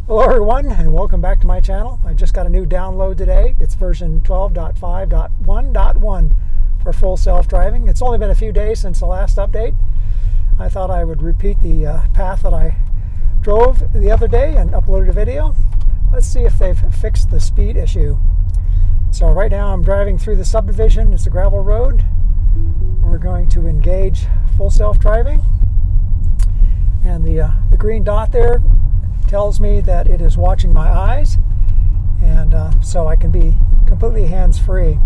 Hello everyone, and welcome back to my channel. I just got a new download today. It's version 12.5.1.1 for full self-driving. It's only been a few days since the last update. I thought I would repeat the path that I drove the other day and uploaded a video. Let's see if they've fixed the speed issue. So right now I'm driving through the subdivision. It's a gravel road. We're going to engage full self-driving. And the green dot there tells me that it is watching my eyes, and so I can be completely hands-free.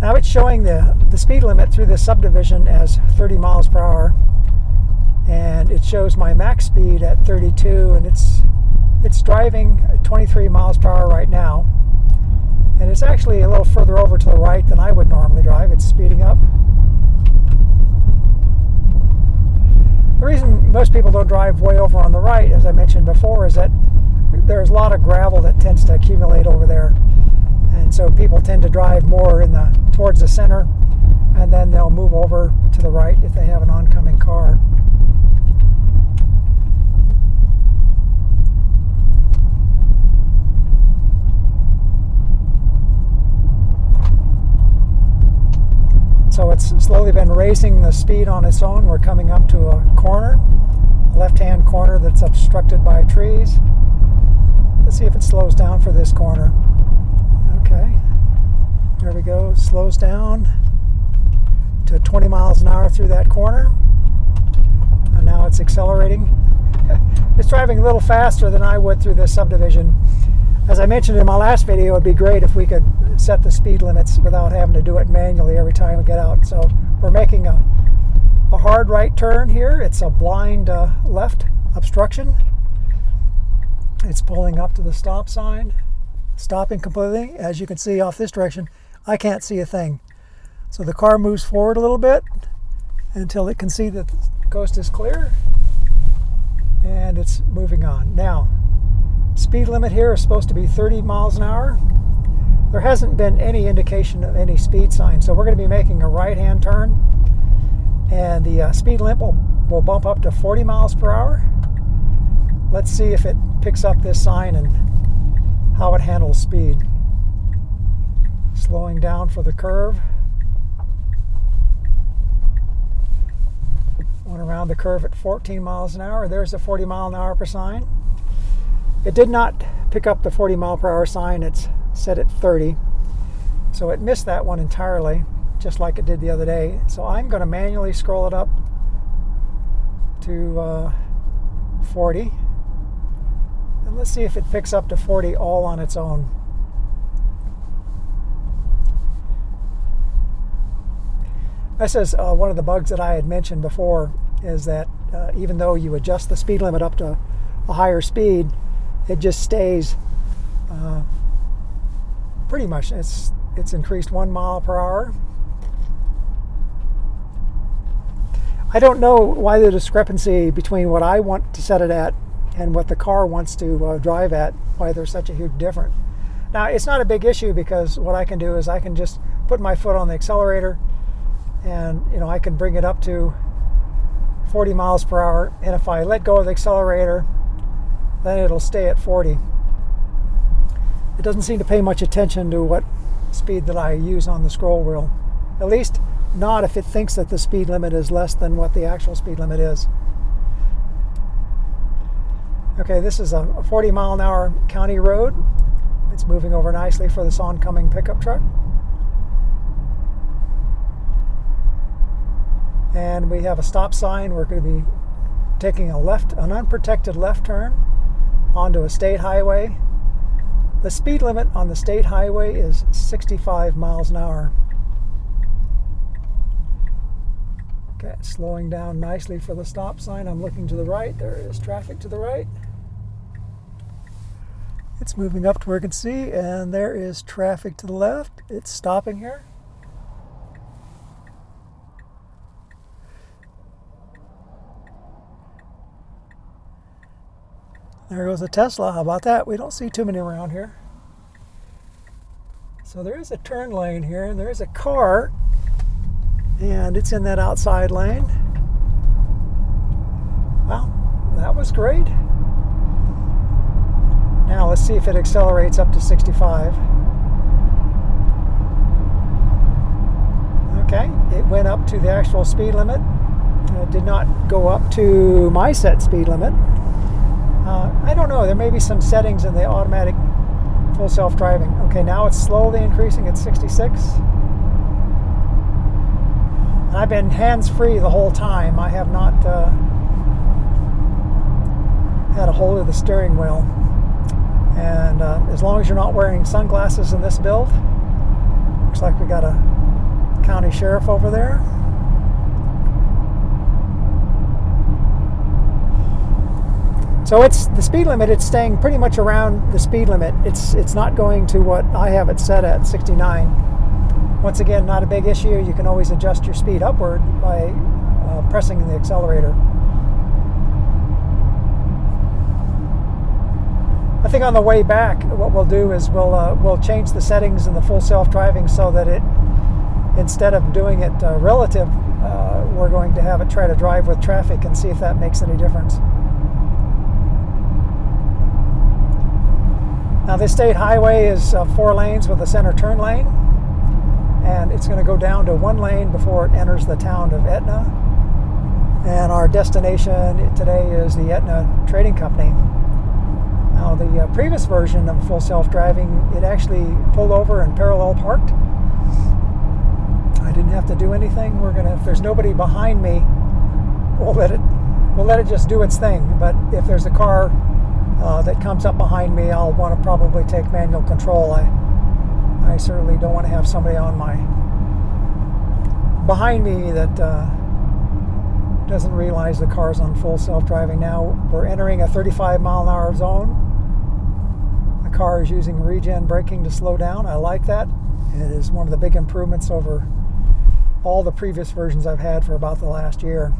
Now it's showing the speed limit through the subdivision as 30 miles per hour, and it shows my max speed at 32, and it's driving at 23 miles per hour right now. And it's actually a little further over to the right than I would normally drive. It's speeding up. The reason most people don't drive way over on the right, as I mentioned before, is that there's a lot of gravel that tends to accumulate over there. And so people tend to drive more towards the center, and then they'll move over to the right if they have an oncoming car. So it's slowly been raising the speed on its own. We're coming up to a corner, a left-hand corner that's obstructed by trees. Let's see if it slows down for this corner. Okay, there we go. Slows down to 20 miles an hour through that corner. And now it's accelerating. It's driving a little faster than I would through this subdivision. As I mentioned in my last video, it would be great if we could set the speed limits without having to do it manually every time we get out. So we're making a hard right turn here. It's a blind left obstruction. It's pulling up to the stop sign, stopping completely. As you can see off this direction, I can't see a thing. So the car moves forward a little bit until it can see that the coast is clear, and it's moving on. Now, speed limit here is supposed to be 30 miles an hour. There hasn't been any indication of any speed sign, so we're going to be making a right-hand turn, and the speed limit will bump up to 40 miles per hour. Let's see if it picks up this sign and how it handles speed. Slowing down for the curve. Going around the curve at 14 miles an hour. There's the 40 mile an hour per sign. It did not pick up the 40 mile per hour sign. It's set at 30. So it missed that one entirely, just like it did the other day. So I'm going to manually scroll it up to 40. And let's see if it picks up to 40 all on its own. This is one of the bugs that I had mentioned before, is that even though you adjust the speed limit up to a higher speed, it just stays pretty much. It's increased 1 mile per hour. I don't know why the discrepancy between what I want to set it at and what the car wants to drive at, why there's such a huge difference. Now, it's not a big issue, because what I can do is I can just put my foot on the accelerator, and I can bring it up to 40 miles per hour, and if I let go of the accelerator, then it'll stay at 40. It doesn't seem to pay much attention to what speed that I use on the scroll wheel. At least not if it thinks that the speed limit is less than what the actual speed limit is. Okay, this is a 40 mile an hour county road. It's moving over nicely for this oncoming pickup truck. And we have a stop sign. We're going to be taking an unprotected left turn onto a state highway. The speed limit on the state highway is 65 miles an hour. Okay, slowing down nicely for the stop sign. I'm looking to the right. There is traffic to the right. It's moving up to where you can see, and there is traffic to the left. It's stopping here. There goes a Tesla. How about that? We don't see too many around here. So there is a turn lane here, and there is a car And it's in that outside lane. Well, that was great. Now let's see if it accelerates up to 65. Okay, it went up to the actual speed limit. It did not go up to my set speed limit. I don't know, there may be some settings in the automatic full self-driving. Okay, now it's slowly increasing at 66. And I've been hands-free the whole time. I have not had a hold of the steering wheel. And as long as you're not wearing sunglasses in this build, looks like we got a county sheriff over there. So it's the speed limit. It's staying pretty much around the speed limit. It's not going to what I have it set at, 69. Once again, not a big issue. You can always adjust your speed upward by pressing the accelerator. I think on the way back, what we'll do is we'll change the settings in the full self-driving so that it, instead of doing it relative, we're going to have it try to drive with traffic and see if that makes any difference. Now this state highway is 4 lanes with a center turn lane, and it's going to go down to 1 lane before it enters the town of Etna. And our destination today is the Etna Trading Company. Now the previous version of full self-driving, it actually pulled over and parallel parked. I didn't have to do anything. If there's nobody behind me, we'll let it just do its thing. But if there's a car that comes up behind me, I'll want to probably take manual control. I certainly don't want to have somebody behind me that doesn't realize the car's on full self-driving. Now we're entering a 35 mile an hour zone. The car is using regen braking to slow down. I like that. It is one of the big improvements over all the previous versions I've had for about the last year.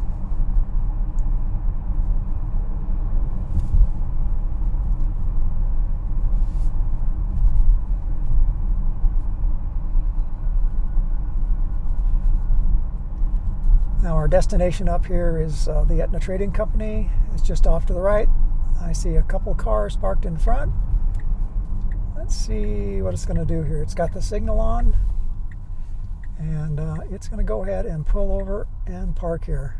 Now our destination up here is the Etna Trading Company. It's just off to the right. I see a couple cars parked in front. Let's see what it's going to do here. It's got the signal on, and it's going to go ahead and pull over and park here.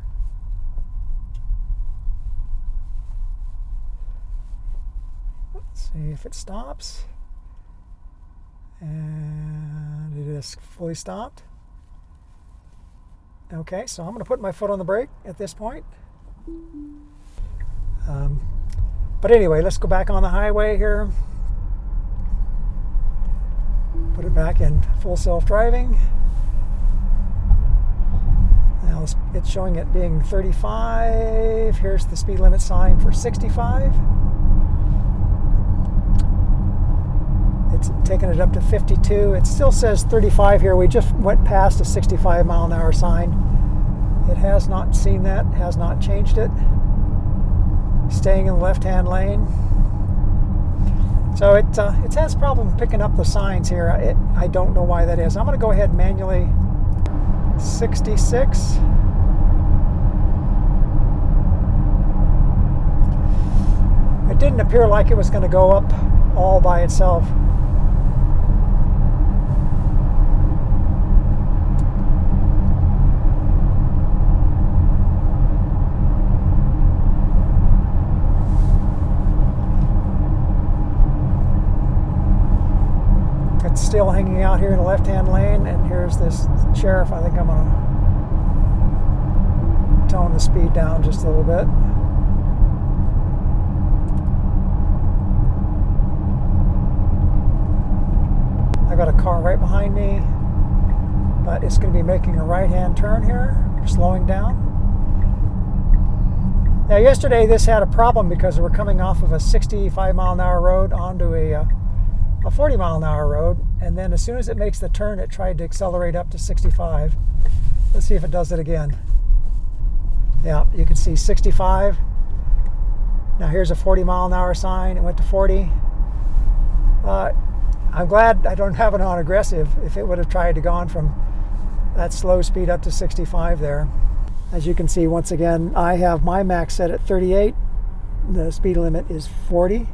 Let's see if it stops. And it is fully stopped. Okay, so I'm going to put my foot on the brake at this point. But anyway, let's go back on the highway here. Put it back in full self-driving. Now it's showing it being 35. Here's the speed limit sign for 65. It's taking it up to 52. It still says 35 here. We just went past a 65 mile an hour sign. It has not seen that, has not changed it. Staying in the left-hand lane. So it has problem picking up the signs here. I don't know why that is. I'm going to go ahead and manually 66. It didn't appear like it was going to go up all by itself. Still hanging out here in the left-hand lane, and here's this sheriff. I think I'm going to tone the speed down just a little bit. I got a car right behind me, but it's going to be making a right-hand turn here, slowing down. Now yesterday this had a problem because we're coming off of a 65 mile an hour road onto a 40 mile an hour road, and then as soon as it makes the turn, it tried to accelerate up to 65. Let's see if it does it again. Yeah, you can see 65. Now here's a 40 mile an hour sign. It went to 40. I'm glad I don't have it on aggressive. If it would have tried to gone from that slow speed up to 65 there. As you can see, once again, I have my max set at 38. The speed limit is 40,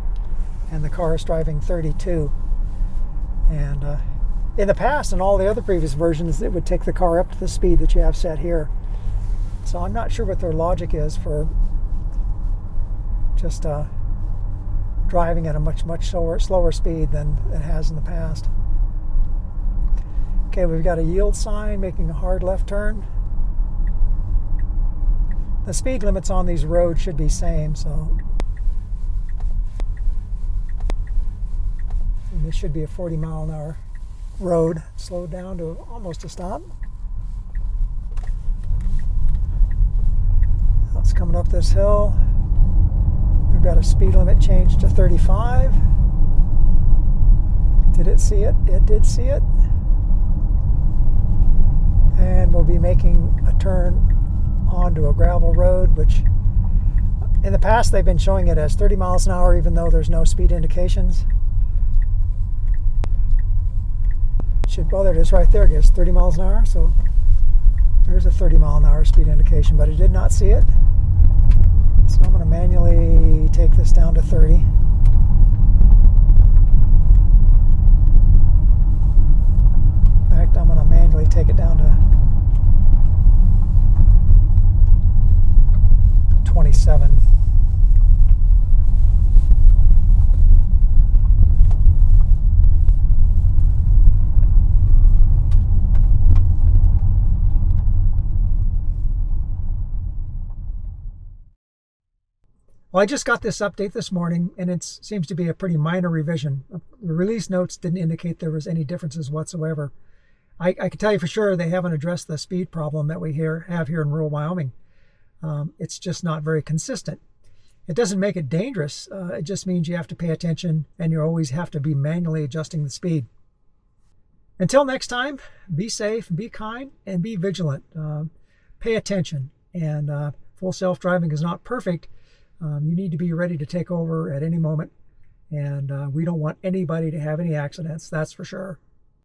and the car is driving 32. And in the past, in all the other previous versions, it would take the car up to the speed that you have set here. So I'm not sure what their logic is for just driving at a much slower speed than it has in the past. Okay, we've got a yield sign making a hard left turn. The speed limits on these roads should be same, so and this should be a 40-mile-an-hour road. Slowed down to almost a stop. It's coming up this hill. We've got a speed limit change to 35. Did it see it? It did see it. And we'll be making a turn onto a gravel road, which in the past they've been showing it as 30 miles an hour even though there's no speed indications. Well, there it is right there. It is 30 miles an hour, so there's a 30 mile an hour speed indication, but it did not see it. So I'm going to manually take this down to 30. In fact, I'm going to manually take it down to 27. Well, I just got this update this morning, and it seems to be a pretty minor revision. The release notes didn't indicate there was any differences whatsoever. I can tell you for sure they haven't addressed the speed problem that we have here in rural Wyoming. It's just not very consistent. It doesn't make it dangerous. It just means you have to pay attention, and you always have to be manually adjusting the speed. Until next time, be safe, be kind, and be vigilant. Pay attention. And full self-driving is not perfect. You need to be ready to take over at any moment, and we don't want anybody to have any accidents, that's for sure.